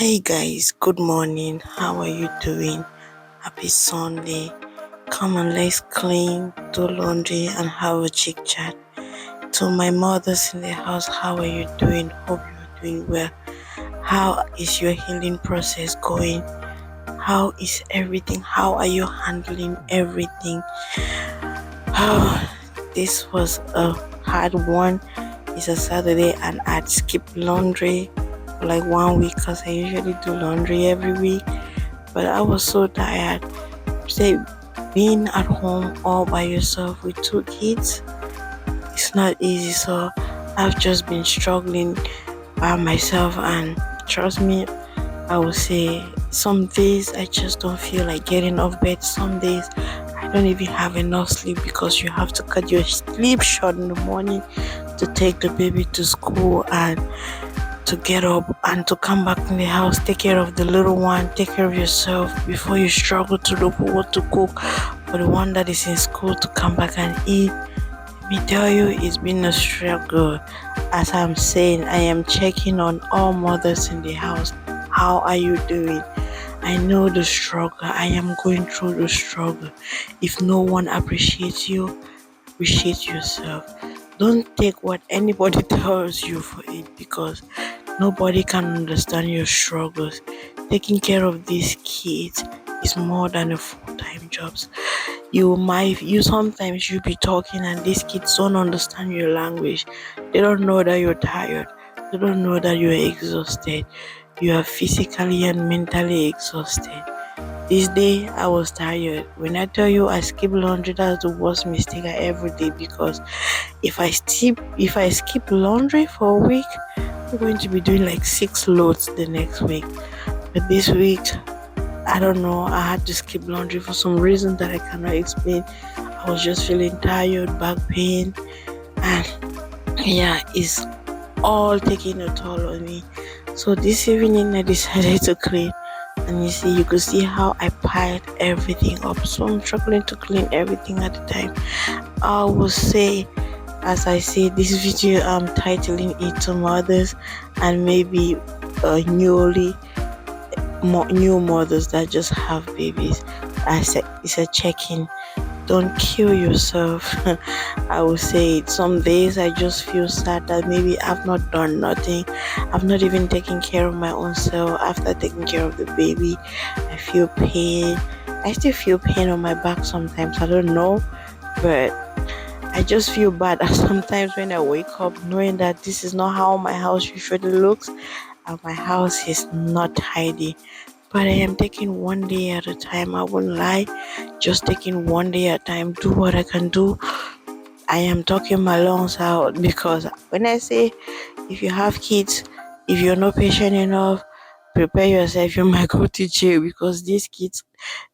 Hey guys, good morning. How are you doing? Happy Sunday. Come on, let's clean, do laundry, and have a chit chat. To my mothers in the house, how are you doing? Hope you're doing well. How is your healing process going? How is everything? How are you handling everything? Oh, this was a hard one. It's a Saturday, and I'd skip laundry for like 1 week because I usually do laundry every week. But I was so tired. Say, being at home all by yourself with two kids, it's not easy. So I've just been struggling by myself, and trust me, I will say some days I just don't feel like getting off bed. Some days I don't even have enough sleep because you have to cut your sleep short in the morning to take the baby to school and to get up and to come back in the house, take care of the little one, take care of yourself before you struggle to look for what to cook for the one that is in school to come back and eat. Let me tell you, it's been a struggle. As I'm saying, I am checking on all mothers in the house. How are you doing? I know the struggle. I am going through the struggle. If no one appreciates you, appreciate yourself. Don't take what anybody tells you for it, because nobody can understand your struggles. Taking care of these kids is more than a full-time job. You sometimes you be talking and these kids don't understand your language. They don't know that you're tired. They don't know that you're exhausted. You are physically and mentally exhausted. This day I was tired. When I tell you I skip laundry, that's the worst mistake I ever did, because if I skip laundry for a week, I'm going to be doing like 6 loads the next week. But this week, I don't know, I had to skip laundry for some reason that I cannot explain. I was just feeling tired, back pain, and yeah, it's all taking a toll on me. So this evening I decided to clean, and you could see how I piled everything up. So I'm struggling to clean everything at a time. I will say, as I say this video, I'm titling it to mothers and maybe new mothers that just have babies. I said it's a check-in. Don't kill yourself. I will say it. Some days I just feel sad that maybe I've not done nothing. I've not even taken care of my own self. After taking care of the baby, I feel pain. I still feel pain on my back sometimes. I don't know, but I just feel bad sometimes when I wake up knowing that this is not how my house usually looks, and my house is not tidy. But I am taking one day at a time. I won't lie, just taking one day at a time. Do what I can do. I am talking my lungs out, because when I say, if you have kids, if you're not patient enough, prepare yourself. You might go to jail, because these kids,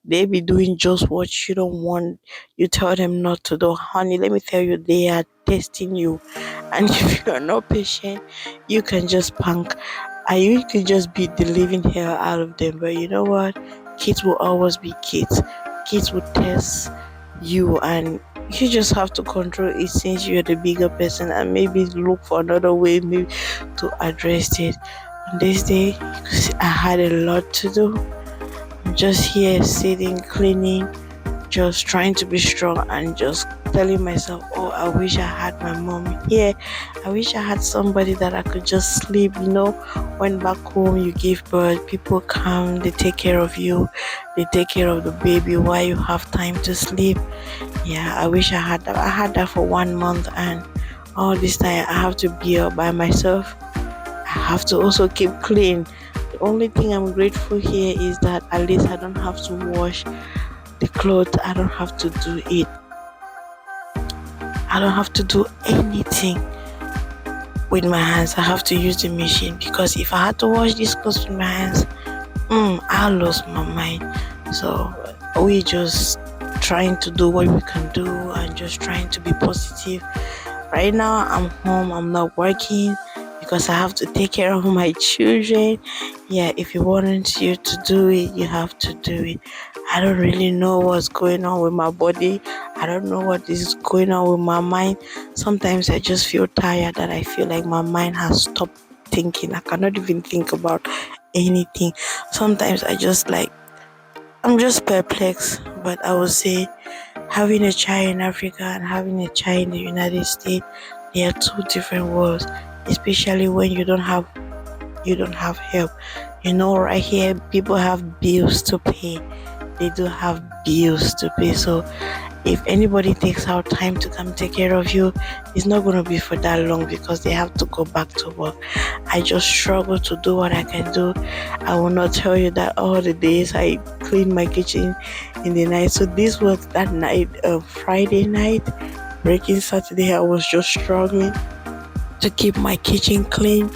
they be doing just what you don't want. You tell them not to do. Honey, let me tell you, they are testing you. And if you're not patient, you can just punk. You can just beat the living hell out of them. But you know what? Kids will always be kids. Kids will test you, and you just have to control it since you're the bigger person, and maybe look for another way maybe to address it. On this day, you could see I had a lot to do. I'm just here sitting, cleaning, just trying to be strong, and just telling myself, oh, I wish I had my mom here. I wish I had somebody that I could just sleep. When back home you give birth, people come, they take care of you, they take care of the baby while you have time to sleep. Yeah, I wish I had that. I had that for 1 month, and all this time I have to be up by myself. I have to also keep clean. The only thing I'm grateful here is that at least I don't have to wash the clothes. I don't have to do it. I don't have to do anything with my hands. I have to use the machine, because if I had to wash these clothes with my hands, I lost my mind. So we just trying to do what we can do and just trying to be positive. Right now I'm home, I'm not working, because I have to take care of my children. Yeah, if you want you to do it, you have to do it. I don't really know what's going on with my body. I don't know what is going on with my mind. Sometimes I just feel tired, that I feel like my mind has stopped thinking. I cannot even think about anything. Sometimes I'm just perplexed, but I would say having a child in Africa and having a child in the United States, they are two different worlds, especially when you don't have help. Right here people have bills to pay. They do have bills to pay. So if anybody takes out time to come take care of you, it's not going to be for that long because they have to go back to work. I just struggle to do what I can do. I will not tell you that all the days I clean my kitchen in the night. So this was that night, Friday night, breaking Saturday. I was just struggling to keep my kitchen clean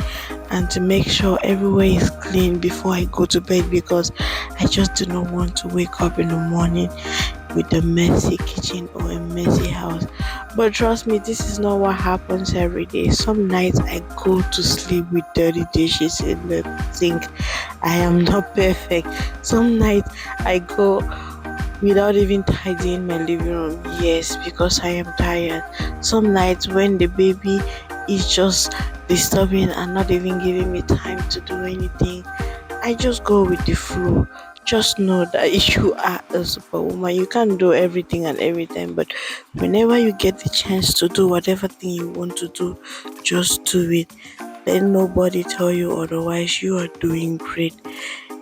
and to make sure everywhere is clean before I go to bed, because I just do not want to wake up in the morning with a messy kitchen or a messy house. But trust me, this is not what happens every day. Some nights I go to sleep with dirty dishes in the sink. I am not perfect. Some nights I go without even tidying my living room. Yes, because I am tired. Some nights when the baby is just disturbing and not even giving me time to do anything, I just go with the flow. Just know that you are a superwoman. You can't do everything and every time, but whenever you get the chance to do whatever thing you want to do, just do it. Let nobody tell you otherwise. You are doing great,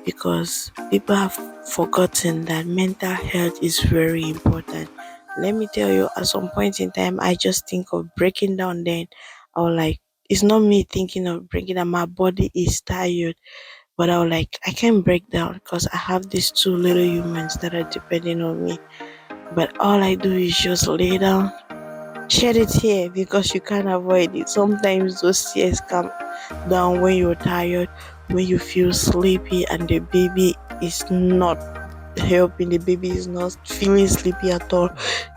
because people have forgotten that mental health is very important. Let me tell you, at some point in time, I just think of breaking down. Then, or like, it's not me thinking of breaking down. My body is tired, but I was like, I can't break down because I have these two little humans that are depending on me. But all I do is just lay down, shed it here because you can't avoid it. Sometimes those tears come down when you're tired, when you feel sleepy, and the baby is not helping. The baby is not feeling sleepy at all.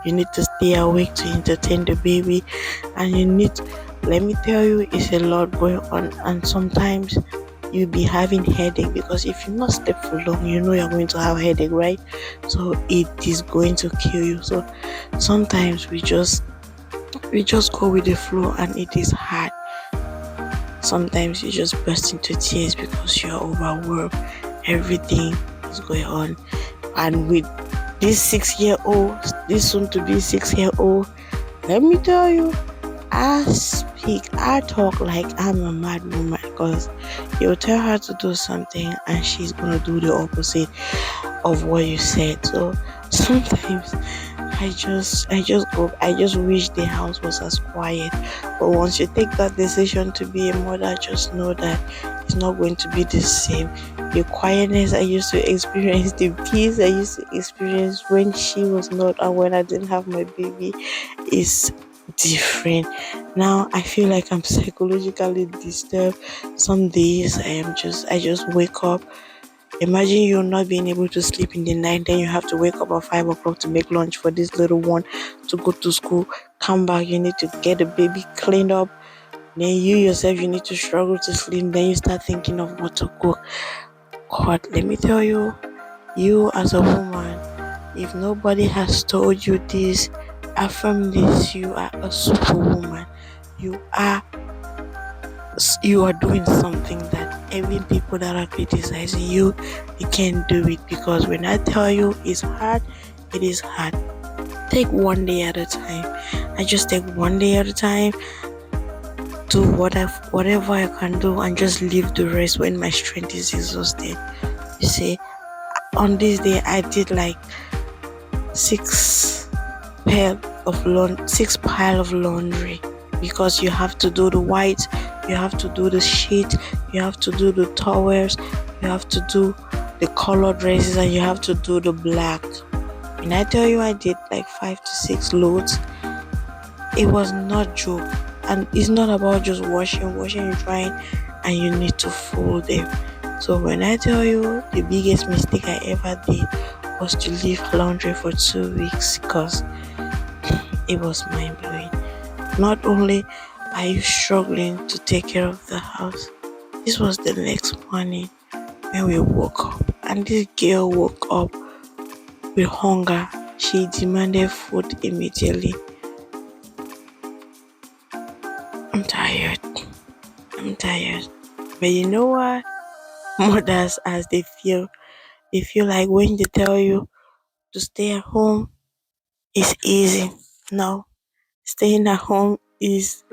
You need to stay awake to entertain the baby, and let me tell you, it's a lot going on. And sometimes you'll be having headache, because if you not sleep for long, you're going to have headache, right? So it is going to kill you. So sometimes we just go with the flow, and it is hard. Sometimes you just burst into tears because you're overwhelmed. Everything is going on. And with this 6 year old, this soon to be 6 year old, let me tell you, I talk like I'm a mad woman, because you'll tell her to do something and she's gonna do the opposite of what you said. So sometimes I just wish the house was as quiet. But once you take that decision to be a mother, just know that it's not going to be the same. The quietness I used to experience, the peace I used to experience when she was not and when I didn't have my baby, is different. Now I feel like I'm psychologically disturbed. Some days I just wake up. Imagine you not being able to sleep in the night, then you have to wake up at 5 o'clock to make lunch for this little one to go to school. Come back, you need to get the baby cleaned up. Then you yourself, you need to struggle to sleep. Then you start thinking of what to cook. God, let me tell you, you as a woman, if nobody has told you this, affirm this: you are a superwoman. You are you are doing something that even people that are criticizing you, they can't do it. Because when I tell you it's hard, it is hard. Take one day at a time. I just take one day at a time, do whatever I can do, and just leave the rest when my strength is exhausted. You see, on this day I did like six six pile of laundry, because you have to do the white, you have to do the sheet, you have to do the towels, you have to do the color dresses, and you have to do the black. When I tell you I did like 5 to 6 loads, it was not joke. And it's not about just washing and drying, and you need to fold them. So when I tell you, the biggest mistake I ever did was to leave laundry for 2 weeks, because it was mind-blowing. Not only are you struggling to take care of the house, this was the next morning when we woke up, and this girl woke up with hunger. She demanded food immediately. I'm tired. But you know what? mothers as they feel like when they tell you to stay at home is easy. No, staying at home is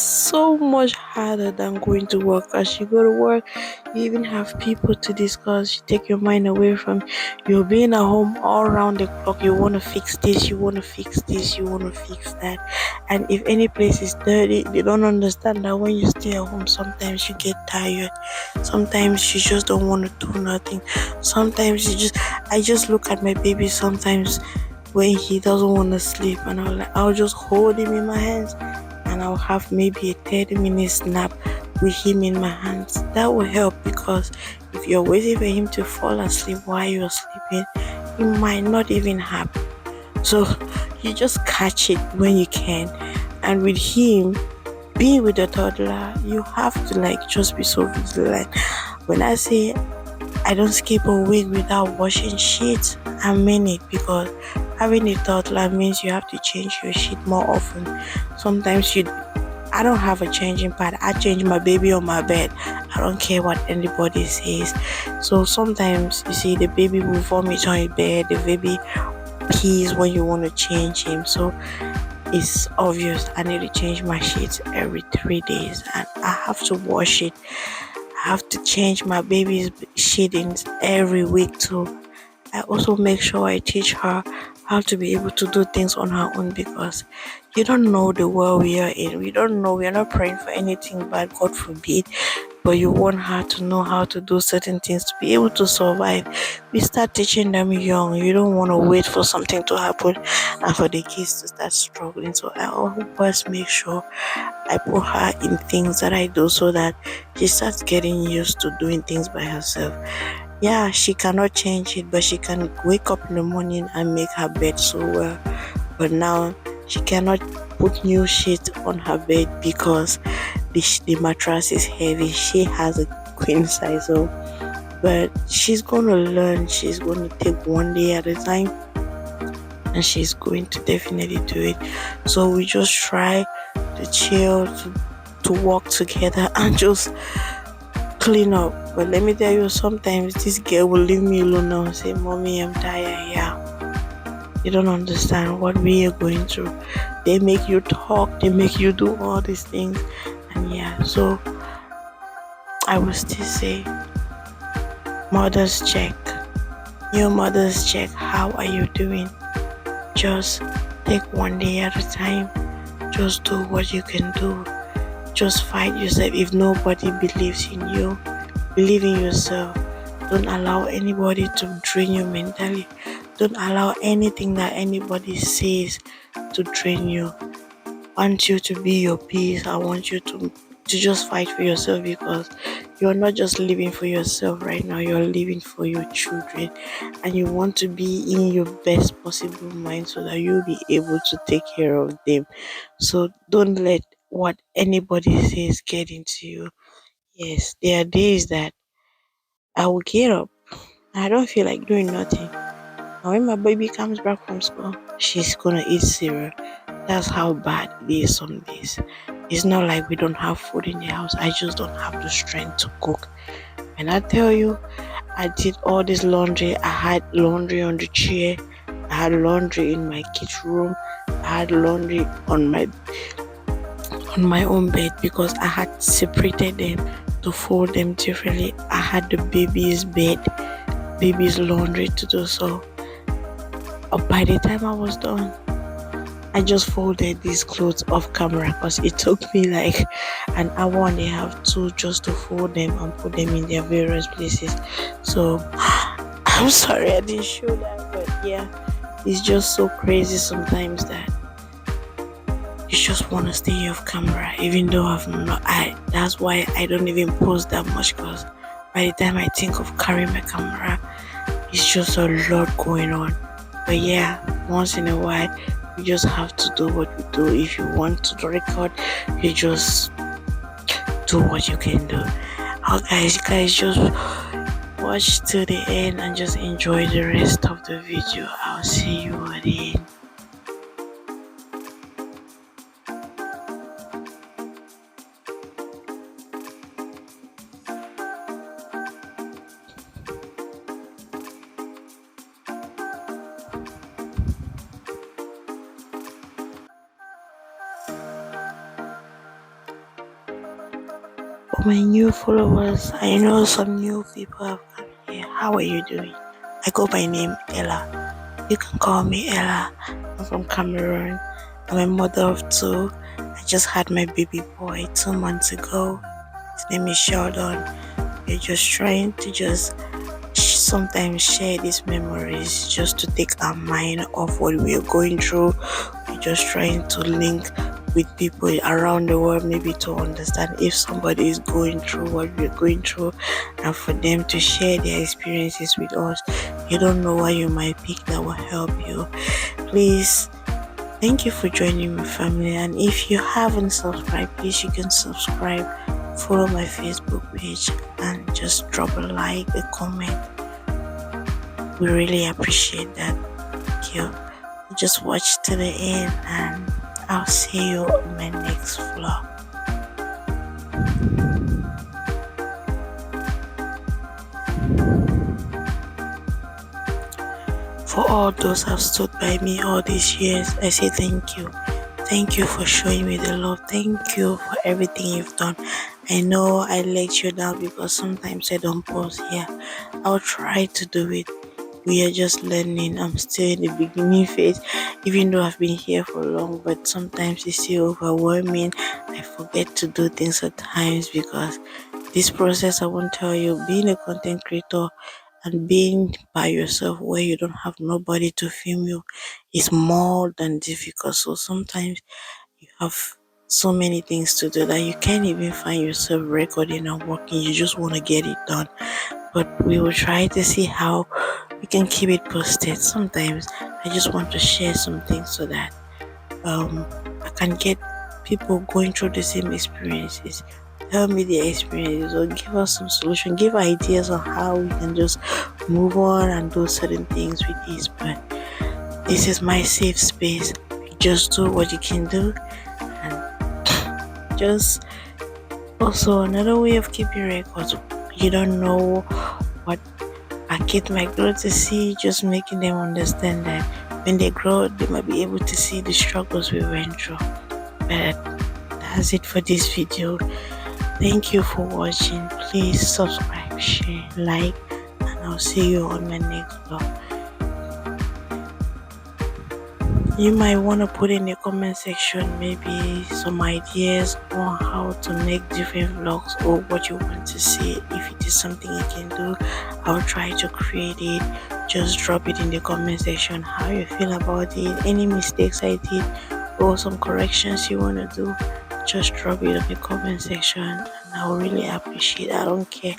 so much harder than going to work. As you go to work, you even have people to discuss. You take your mind away from you being at home all around the clock. You want to fix this, you want to fix this, you want to fix that. And if any place is dirty, they don't understand that when you stay at home, sometimes you get tired. Sometimes you just don't want to do nothing. Sometimes I just look at my baby sometimes when he doesn't want to sleep, and I'll just hold him in my hands, and I'll have maybe a 30-minute nap with him in my hands. That will help, because if you're waiting for him to fall asleep while you're sleeping, it might not even happen. So you just catch it when you can. And with him, being with the toddler, you have to just be so vigilant. When I say I don't skip a week without washing sheets, I mean it, because having a toddler means you have to change your sheet more often. Sometimes I don't have a changing pad. I change my baby on my bed. I don't care what anybody says. So sometimes you see the baby will vomit on your bed, the baby pees when you want to change him. So it's obvious I need to change my sheets every 3 days, and I have to wash it. I have to change my baby's sheetings every week too. I also make sure I teach her how to be able to do things on her own, because you don't know the world we are in. We don't know. We are not praying for anything bad, God forbid. But you want her to know how to do certain things to be able to survive. We start teaching them young. You don't want to wait for something to happen and for the kids to start struggling. So I always make sure I put her in things that I do, so that she starts getting used to doing things by herself. Yeah, she cannot change it, but she can wake up in the morning and make her bed so well. But now she cannot put new sheets on her bed because the mattress is heavy. She has a queen size, so but she's gonna learn. She's gonna take one day at a time, and she's going to definitely do it. So we just try to chill, to work together, and just clean up. But let me tell you, sometimes this girl will leave me alone now and say, "Mommy, I'm tired." Yeah, you don't understand what we are going through. They make you talk, they make you do all these things. And yeah, so I will still say, mothers check. New mothers check. How are you doing? Just take one day at a time. Just do what you can do. Just fight yourself. If nobody believes in you, believe in yourself. Don't allow anybody to drain you mentally. Don't allow anything that anybody says to drain you. I want you to be your peace. I want you to just fight for yourself, because you're not just living for yourself right now, you're living for your children, and you want to be in your best possible mind so that you'll be able to take care of them. So don't let what anybody says get into you. Yes, there are days that I will get up. I don't feel like doing nothing. And when my baby comes back from school, she's gonna eat cereal. That's how bad it is some days. It's not like we don't have food in the house. I just don't have the strength to cook. And I tell you, I did all this laundry. I had laundry on the chair. I had laundry in my kitchen room. I had laundry on my own bed, because I had separated them to fold them differently. I had the baby's bed, baby's laundry to do. So by the time I was done, I just folded these clothes off camera, because it took me like an hour and a half to just to fold them and put them in their various places. So I'm sorry I didn't show that, but yeah, it's just so crazy sometimes that you just want to stay off camera, even though that's why I don't even post that much, because by the time I think of carrying my camera, it's just a lot going on. But yeah, once in a while, you just have to do what you do. If you want to record, you just do what you can do. Oh, guys, just watch to the end and just enjoy the rest of the video. I'll see you at the end. my new followers. I know some new people have come here. How are you doing? I go by name Ella. You can call me Ella. I'm from Cameroon. I'm a mother of two. I just had my baby boy 2 months ago. His name is Sheldon. We're just trying to just sometimes share these memories just to take our mind off what we are going through. We're just trying to link with people around the world, maybe to understand if somebody is going through what we're going through, and for them to share their experiences with us. You don't know what you might pick that will help you. Please, thank you for joining my family. And if you haven't subscribed, please you can subscribe, follow my Facebook page, and just drop a like, a comment. We really appreciate that. Thank you. Just watch to the end, and I'll see you on my next vlog. For all those who have stood by me all these years, I say thank you. Thank you for showing me the love. Thank you for everything you've done. I know I let you down because sometimes I don't pause here. I'll try to do it. We are just learning. I'm still in the beginning phase, even though I've been here for long, but sometimes it's still overwhelming. I forget to do things at times because this process, I won't tell you, being a content creator and being by yourself where you don't have nobody to film you is more than difficult. So sometimes you have so many things to do that you can't even find yourself recording and working. You just want to get it done. But we will try to see how we can keep it posted. Sometimes I just want to share some things so that I can get people going through the same experiences, tell me their experiences, or give us some solution, give ideas on how we can just move on and do certain things with ease. But this is my safe space. Just do what you can do, and just also another way of keeping records. You don't know what our kids might grow to see, just making them understand that when they grow, they might be able to see the struggles we went through. But that's it for this video. Thank you for watching. Please subscribe, share, like, and I'll see you on my next vlog. You might want to put in the comment section maybe some ideas on how to make different vlogs or what you want to see. If it is something you can do, I'll try to create it. Just drop it in the comment section how you feel about it, any mistakes I did or some corrections you want to do. Just drop it in the comment section and I'll really appreciate it. I don't care.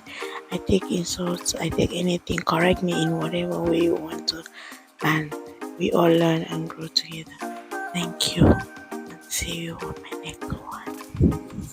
I take insults, I take anything. Correct me in whatever way you want to, and we all learn and grow together. Thank you, and see you on my next one.